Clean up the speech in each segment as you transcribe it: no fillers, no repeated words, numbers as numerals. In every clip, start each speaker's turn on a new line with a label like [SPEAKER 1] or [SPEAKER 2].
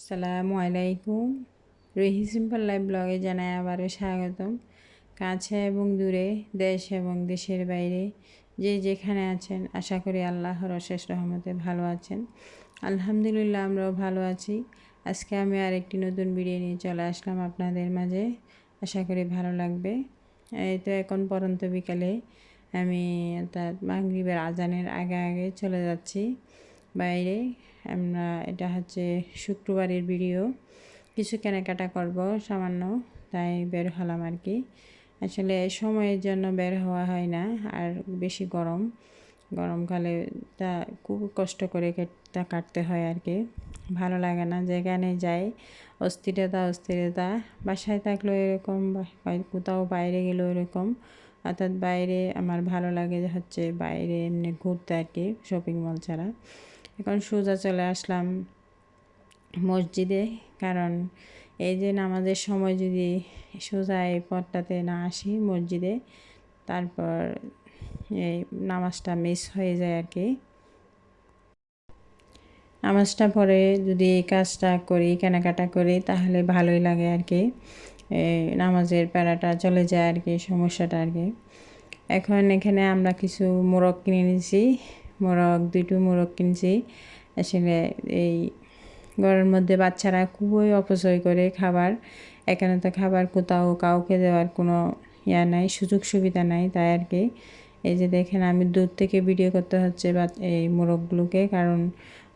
[SPEAKER 1] আসসালামু আলাইকুম। Ruhi simple life ব্লগে জানাই আবারও স্বাগতম। কাছে এবং দূরে, দেশ এবং দেশের বাইরে যে যেখানে আছেন, আশা করি আল্লাহর অশেষ রহমতে ভালো আছেন। আলহামদুলিল্লাহ, আমরাও ভালো আছি। আজকে আমি আরেকটি নতুন ভিডিও নিয়ে চলে আসলাম আপনাদের মাঝে। আশা করি ভালো লাগবে। এই তো এখন পরন্ত বিকালে আমি অর্থাৎ মাগরিবের আজানের আগে আগে চলে যাচ্ছি বাইরে। আমরা এটা হচ্ছে শুক্রবারের ভিডিও। কিছু কেনাকাটা করব সামান্য, তাই বের হলাম আর কি। আসলে সময়ের জন্য বের হওয়া হয় না, আর বেশি গরমকালে তা খুব কষ্ট করে তা কাটতে হয় আর কি। ভালো লাগে না, যেখানে যাই অস্থিরতা। বাসায় থাকলেও এরকম, কোথাও বাইরে গেলেও এরকম। অর্থাৎ বাইরে আমার ভালো লাগে হচ্ছে বাইরে এমনি ঘুরতে আর কি, শপিং মল ছাড়া। এখন সোজা চলে আসলাম মসজিদে, কারণ এই যে নামাজের সময় যদি সোজা এই পথটাতে না আসি মসজিদে, তারপর এই নামাজটা মিস হয়ে যায় আর কি। নামাজটা পরে যদি এই কাজটা করি, কেনাকাটা করি, তাহলে ভালোই লাগে আর কি। নামাজের প্যারাটা চলে যায় আর কি, সমস্যাটা আর কি। এখন এখানে আমরা কিছু মোরগ কিনে নিয়েছি, দুটো মোরগ কিনছি। আসলে এই ঘরের মধ্যে বাচ্চারা খুবই অপচয় করে খাবার। এখানে তো খাবার কোথাও কাউকে দেওয়ার কোনো নাই, সুযোগ সুবিধা নাই, তাই আর কি। এই যে দেখেন, আমি দূর থেকে ভিডিও করতে হচ্ছে বা এই মোরগগুলোকে, কারণ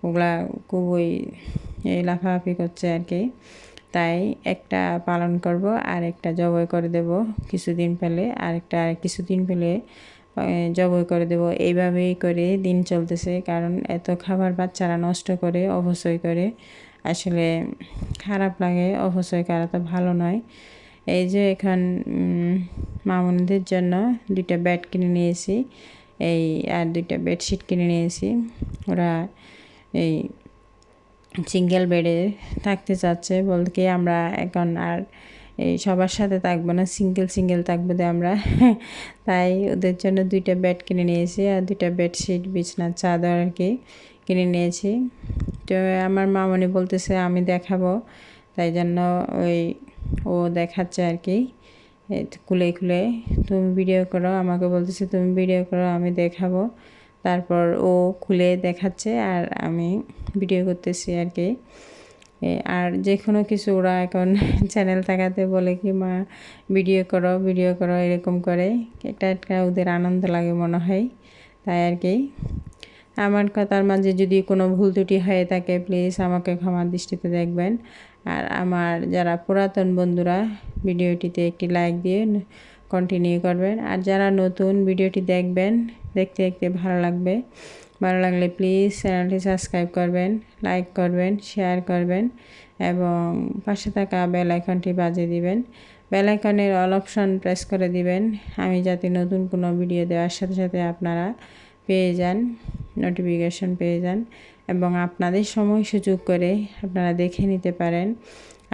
[SPEAKER 1] ওগুলা খুবই লাফালাফি করছে আর কি। তাই একটা পালন করব আর একটা জবাই করে দেব কিছুদিন পেলে, আর কিছুদিন পেলে জবাই করে দেব। এইভাবেই করে দিন চলতেছে, কারণ এত খাবার বাচ্চারা নষ্ট করে, অপচয় করে। আসলে খারাপ লাগে, অপচয় করা তো ভালো নয়। এই যে এখন মামুনিদের জন্য 2টা বেড কিনে নিয়েছি, আর 2টা বেডশিট কিনে নিয়েছি। ওরা এই সিঙ্গেল বেডে থাকতে চাচ্ছে, বলতে কি আমরা এখন আর এই সবার সাথে থাকবো না, সিঙ্গেল থাকবো আমরা। তাই ওদের জন্য 2টা বেড কিনে নিয়েছি, আর 2টা বেডশিট, বিছনার চাদর আর কি কিনে নিয়েছি। তো আমার মামনি বলতেছে আমি দেখাবো, তাই জন্য ও দেখাচ্ছে আর কি, খুলে তুমি ভিডিও করো, আমাকে বলতেছে তুমি ভিডিও করো, আমি দেখাবো। তারপর ও খুলে দেখাচ্ছে আর আমি ভিডিও করতেছি আর কি। আর যে কোনো কিছু ওরা এখন চ্যানেল থাকাতে বলে কি, মা ভিডিও করো এরকম করে। এটা একটা ওদের আনন্দ লাগে মনে হয়, তাই আর কি। আমার কথার মাঝে যদি কোনো ভুল ত্রুটি হয়ে থাকে, প্লিজ আমাকে ক্ষমার দৃষ্টিতে দেখবেন। আর আমার যারা পুরাতন বন্ধুরা, ভিডিওটিতে একটি লাইক দিয়ে কন্টিনিউ করবেন। আর যারা নতুন, ভিডিওটি দেখতে ভালো লাগলে প্লিজ চ্যানেলটি সাবস্ক্রাইব করবেন, লাইক করবেন, শেয়ার করবেন এবং পাশে থাকা বেল আইকনটি বাজিয়ে দিবেন। বেল আইকনের অল অপশন প্রেস করে দিবেন, আমি যাতে নতুন কোনো ভিডিও দেওয়ার সাথে সাথে আপনারা পেয়ে যান, নোটিফিকেশন পেয়ে যান, এবং আপনাদের সময় সুযোগ করে আপনারা দেখে নিতে পারেন।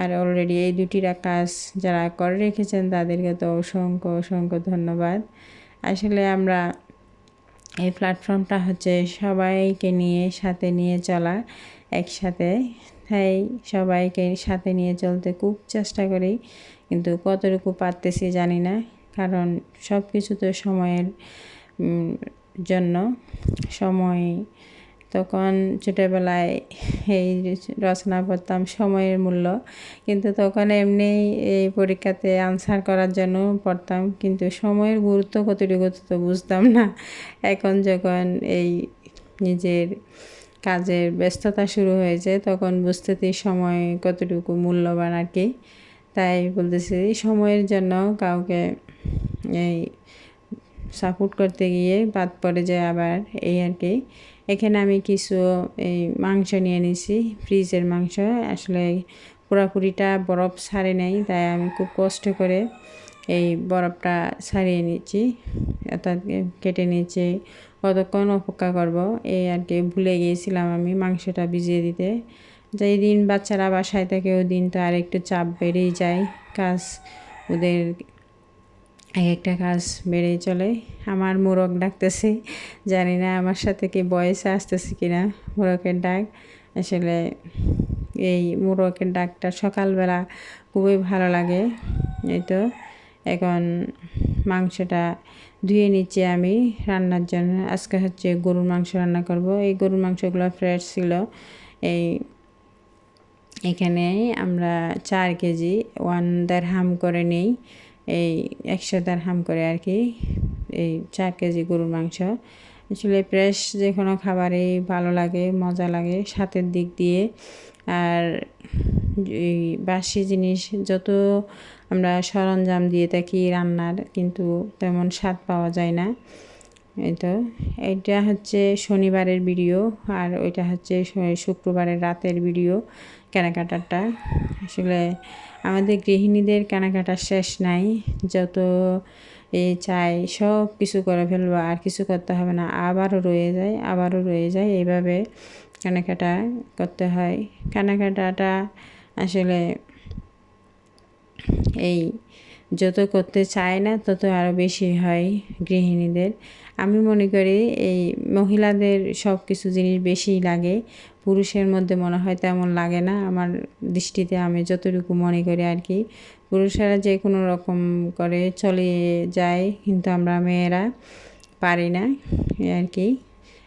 [SPEAKER 1] আর অলরেডি এই 2টির কাজ যারা করে রেখেছেন তাদেরকে তো অসংখ্য ধন্যবাদ। আসলে আমরা এই প্ল্যাটফর্মটা হচ্ছে সবাইকে সাথে নিয়ে চলা, একসাথে। তাই সবাইকে সাথে নিয়ে চলতে খুব চেষ্টা করি, কিন্তু কতটুকু পারতেছি জানি না, কারণ সব কিছু তো সময়ের জন্য। সময় তখন ছোটোবেলায় এই রচনা পড়তাম সময়ের মূল্য, কিন্তু তখন এমনি এই পরীক্ষাতে আনসার করার জন্য পড়তাম, কিন্তু সময়ের গুরুত্ব কতটুকু তো বুঝতাম না। এখন যখন এই নিজের কাজের ব্যস্ততা শুরু হয়েছে, তখন বুঝতেছি সময় কতটুকু মূল্যবান আর কি। তাই বলতেছি, সময়ের জন্য কাউকে এই সাপোর্ট করতে গিয়ে বাদ পড়ে যায় আবার, এই আর কি। এখানে আমি কিছু এই মাংস নিয়ে নিয়েছি, ফ্রিজের মাংস। আসলে পুরোপুরিটা বরফ ছাড়ে নেই, তাই আমি খুব কষ্ট করে এই বরফটা ছাড়িয়ে নিচ্ছি, অর্থাৎ কেটে নিয়েছি। কতক্ষণ অপেক্ষা করব, এই আর কি। ভুলে গিয়েছিলাম আমি মাংসটা ভিজিয়ে দিতে। যেই দিন বাচ্চারা বাসায় থাকে ওই দিন তো আর একটু চাপ বেড়েই যায়, কাজ ওদের একটা কাজ বেড়েই চলে। আমার মোরগ ডাকতেছে, জানি না আমার সাথে কি বয়সে আসতেছে কিনা মোরগের ডাক। আসলে এই মোরগের ডাকটা সকালবেলা খুবই ভালো লাগে। এই তো এখন মাংসটা ধুয়ে নিচ্ছি আমি রান্নার জন্য। আজকে হচ্ছে গরুর মাংস রান্না করব। এই গরুর মাংসগুলো ফ্রেশ ছিল। এখানে আমরা 4 কেজি 1 দেড়হাম করে নিই, এই 100 দেড়হাম করে আর কি। এই 4 কেজি গরুর মাংস আসলে ফ্রেশ যে কোনো খাবারই ভালো লাগে, মজা লাগে স্বাদের দিক দিয়ে। আর এই বাসি জিনিস যত আমরা সরঞ্জাম দিয়ে থাকি রান্নার, কিন্তু তেমন স্বাদ পাওয়া যায় না। এই তো এইটা হচ্ছে শনিবারের ভিডিও, আর ওইটা হচ্ছে শুক্রবারের রাতের ভিডিও কেনাকাটাটা। আসলে আমাদের গৃহিণীদের কেনাকাটার শেষ নাই, যত চাই সব কিছু করে ফেলবো, আর কিছু করতে হবে না, আবারও রয়ে যায় এইভাবে কেনাকাটা করতে হয়। কেনাকাটাটা আসলে এই যত করতে চায় না তত আরও বেশি হয় গৃহিণীদের। আমি মনে করি এই মহিলাদের সব কিছু জিনিস বেশিই লাগে, পুরুষের মধ্যে মনে হয় তেমন লাগে না আমার দৃষ্টিতে, আমি যতটুকু মনে করি আর কি। পুরুষেরা যে কোনো রকম করে চলে যায়, কিন্তু আমরা মেয়েরা পারি না আর কি।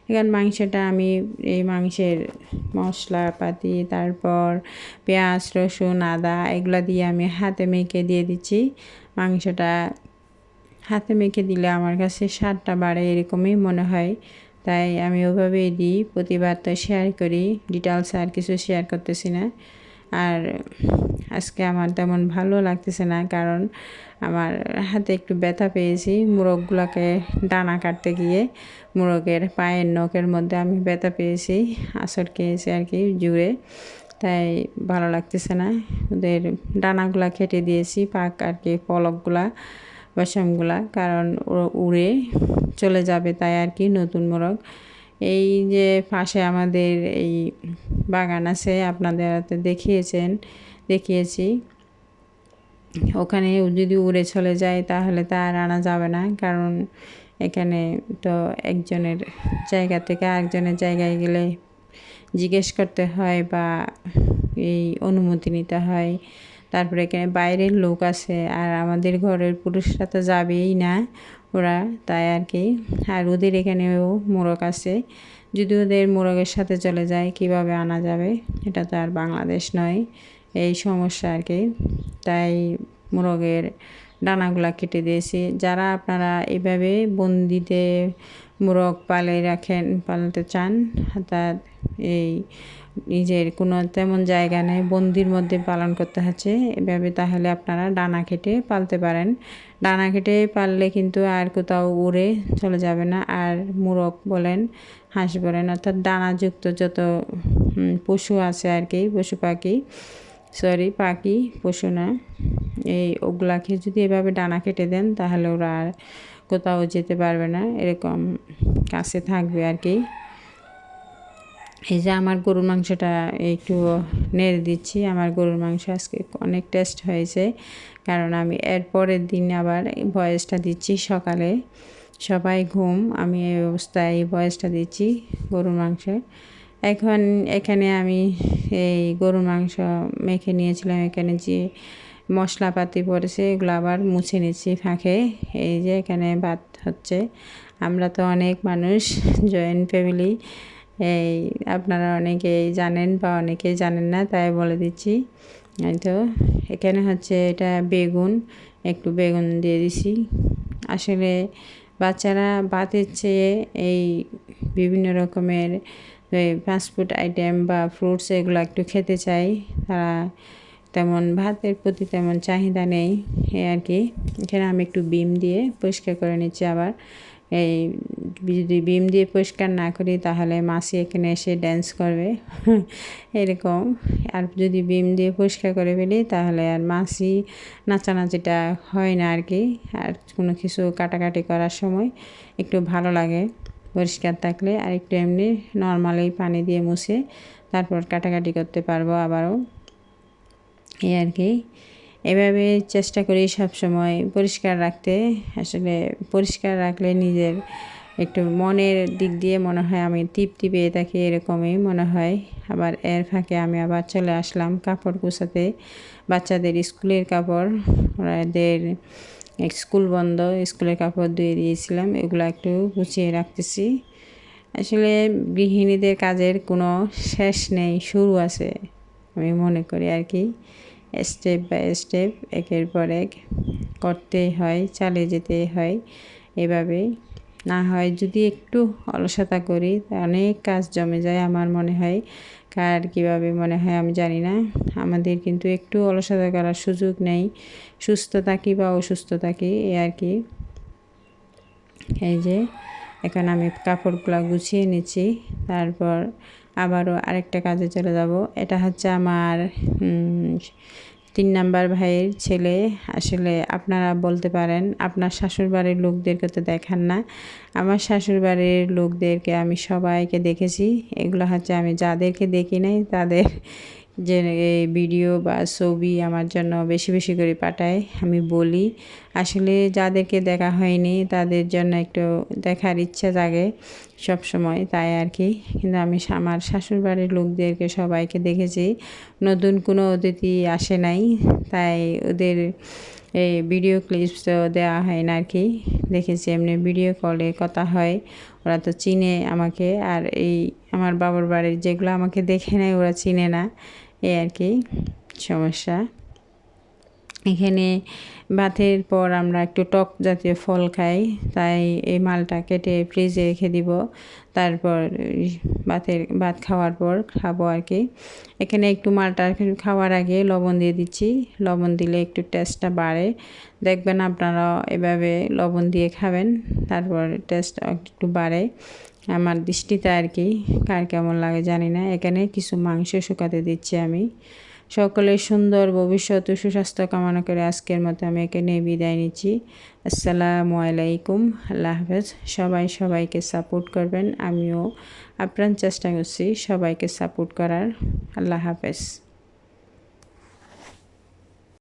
[SPEAKER 1] এখন মাংসটা আমি এই মাংসের মশলাপাতি, তারপর পেঁয়াজ রসুন আদা এগুলো দিয়ে আমি হাতে মেখে দিয়ে দিচ্ছি। মাংসটা হাতে মেখে দিলে আমার কাছে স্বাদটা বাড়ে এরকমই মনে হয়, তাই আমি ওভাবেই দিই। প্রতিবার তো শেয়ার করি, ডিটেলস আর কিছু শেয়ার করতেছি না। আর আজকে আমার তেমন ভালো লাগতেছে না, কারণ আমার হাতে একটু ব্যথা পেয়েছি মোরগগুলোকে ডানা কাটতে গিয়ে। মোরগের পায়ের নখের মধ্যে আমি ব্যথা পেয়েছি, আঁচড় খেয়েছি আর কি জুড়ে, তাই ভালো লাগতেছে না। ওদের ডানাগুলা কেটে দিয়েছি, পাক আর কি পলকগুলা পশমগুলা, কারণ উড়ে চলে যাবে তাই আর কি নতুন মোরগ। এই যে পাশে আমাদের এই বাগান আছে, আপনাদের দেখিয়েছি, ওখানে যদি উড়ে চলে যায় তাহলে তা আর আনা যাবে না, কারণ এখানে তো একজনের জায়গা থেকে আরেকজনের জায়গায় গেলে জিজ্ঞেস করতে হয় বা এই অনুমতি নিতে হয়। তারপরে এখানে বাইরের লোক আছে, আর আমাদের ঘরের পুরুষরা তো যাবেই না ওরা, তাই আর কি। আর ওদের এখানেও মোরগ আছে, যদি ওদের মোরগের সাথে চলে যায় কিভাবে আনা যাবে, এটা তো আর বাংলাদেশ নয়, এই সমস্যা আর কি। তাই মোরগের ডানাগুলা কেটে দিয়েছি। যারা আপনারা এভাবে বন্দিতে মোরগ পালতে চান, অর্থাৎ এই নিজের কোনো তেমন জায়গা নেই, বন্দির মধ্যে পালন করতে হচ্ছে এভাবে, তাহলে আপনারা ডানা কেটে পালতে পারেন। ডানা কেটে পাললে কিন্তু আর কোথাও উড়ে চলে যাবে না। আর মোরগ বলেন, হাঁস বলেন, অর্থাৎ ডানাযুক্ত যত পশু আছে আর কি, পাখি, পশু না, এই ওগুলাকে যদি এভাবে ডানা কেটে দেন তাহলে ওরা আর কোথাও যেতে পারবে না, এরকম কাছে থাকবে আর কি। এই যে আমার গরুর মাংসটা একটু নেড়ে দিচ্ছি। আমার গরুর মাংস আজকে অনেক টেস্ট হয়েছে, কারণ আমি এর পরের দিন আবার ভয়েসটা দিচ্ছি সকালে, সবাই ঘুম, আমি এই অবস্থায় এই ভয়েসটা দিচ্ছি গরুর মাংস। এখন এখানে আমি এই গরুর মাংস মেখে নিয়েছিলাম, এখানে যে মশলাপাতি পড়েছে এগুলো আবার মুছে নিচ্ছি ফাঁকে। এই যে এখানে ভাত হচ্ছে, আমরা তো অনেক মানুষ, জয়েন্ট ফ্যামিলি, এই আপনারা অনেকেই জানেন বা অনেকেই জানেন না, তাই বলে দিচ্ছি। এই তো এখানে হচ্ছে এটা বেগুন, একটু বেগুন দিয়ে দিছি। আসলে বাচ্চারা ভাতের চেয়ে এই বিভিন্ন রকমের ফাস্টফুড আইটেম বা ফ্রুটস এগুলো একটু খেতে চাই, তারা তেমন ভাতের প্রতি তেমন চাহিদা নেই এই আর কি। এখানে আমি একটু বিম দিয়ে পরিষ্কার করে নিচ্ছি। আবার এই যদি বিম দিয়ে পরিষ্কার না করি তাহলে মাছি এখানে এসে ড্যান্স করবে এরকম। আর যদি বিম দিয়ে পরিষ্কার করে ফেলি তাহলে আর মাছি নাচানাচিটা হয় না আর কি। আর কোনো কিছু কাটাকাটি করার সময় একটু ভালো লাগে পরিষ্কার থাকলে, আর একটু এমনি নর্মালি পানি দিয়ে মুছে তারপর কাটাকাটি করতে পারবো আবারও, এই আর কি। এভাবে চেষ্টা করি সব সময় পরিষ্কার রাখতে। আসলে পরিষ্কার রাখলে নিজের একটু মনের দিক দিয়ে মনে হয় আমি তৃপ্তি পেয়ে থাকি, এরকমই মনে হয়। আবার এর ফাঁকে আমি আবার চলে আসলাম কাপড় গোছাতে, বাচ্চাদের স্কুলের কাপড়, ওদের স্কুল বন্ধ, স্কুলের কাপড় ধুয়ে দিয়েছিলাম, এগুলো একটু গুছিয়ে রাখতেছি। আসলে গৃহিণীদের কাজের কোনো শেষ নেই, শুরু আছে আমি মনে করি আর কি। স্টেপ বাই স্টেপ একের পর এক করতেই হয়, চালিয়ে যেতেই হয় এভাবেই। না হয় যদি একটু অলসতা করি অনেক কাজ জমে যায় আমার মনে হয়। কার কীভাবে মনে হয় আমি জানি না, আমাদের কিন্তু একটু অলসতা করার সুযোগ নেই, সুস্থ থাকি বা অসুস্থ থাকি এই আর কি। এই যে এখন আমি কাপড়গুলো গুছিয়ে নিচ্ছি, তারপর আবারও আরেকটা কাজে চলে যাব। এটা হচ্ছে আমার 3 নাম্বার ভাইয়ের ছেলে। আসলে আপনারা বলতে পারেন আপনার শ্বশুরবাড়ির লোকদেরকে তো দেখান না, আমার শ্বশুরবাড়ির লোকদেরকে আমি সবাইকে দেখেছি। এগুলো হচ্ছে আমি যাদেরকে দেখি নাই তাদের যে এই ভিডিও বা ছবি আমার জন্য বেশি বেশি করে পাঠায়। আমি বলি আসলে যাদেরকে দেখা হয়নি তাদের জন্য একটু দেখার ইচ্ছা জাগে সব সময়, তাই আর কি। কিন্তু আমি আমার শ্বশুরবাড়ির লোকদেরকে সবাইকে দেখেছি, নতুন কোনো অতিথি আসে নাই, তাই ওদের এই ভিডিও ক্লিপস তো দেওয়া হয় না আর কি। দেখেছি এমনি ভিডিও কলে কথা হয়, ওরা তো চিনে আমাকে। আর এই আমার বাবার বাড়ির যেগুলো আমাকে দেখে নেয় ওরা চিনে না, এই আর কি সমস্যা। এখানে ভাতের পর আমরা একটু টক জাতীয় ফল খাই, তাই এই মালটা কেটে ফ্রিজে রেখে দিব, তারপর ভাত খাওয়ার পর খাবো আর কি। এখানে একটু মালটা খাওয়ার আগে লবণ দিয়ে দিচ্ছি, লবণ দিলে একটু টেস্টটা বাড়ে। দেখবেন আপনারা এভাবে লবণ দিয়ে খাবেন, তারপর টেস্ট একটু বাড়ে আমার দৃষ্টিতে আর কি। কার কেমন লাগে জানি না। এখানে কিছু মাংস শুকাতে দিচ্ছি আমি। সকলের সুন্দর ভবিষ্যৎ ও সুস্বাস্থ্য কামনা করে আজকের মতো আমি এখানে বিদায় নিচ্ছি। আসসালামু আলাইকুম, আল্লাহ হাফেজ। সবাই সবাইকে সাপোর্ট করবেন, আমিও আপ্রাণ চেষ্টা করছি সবাইকে সাপোর্ট করার। আল্লাহ হাফেজ।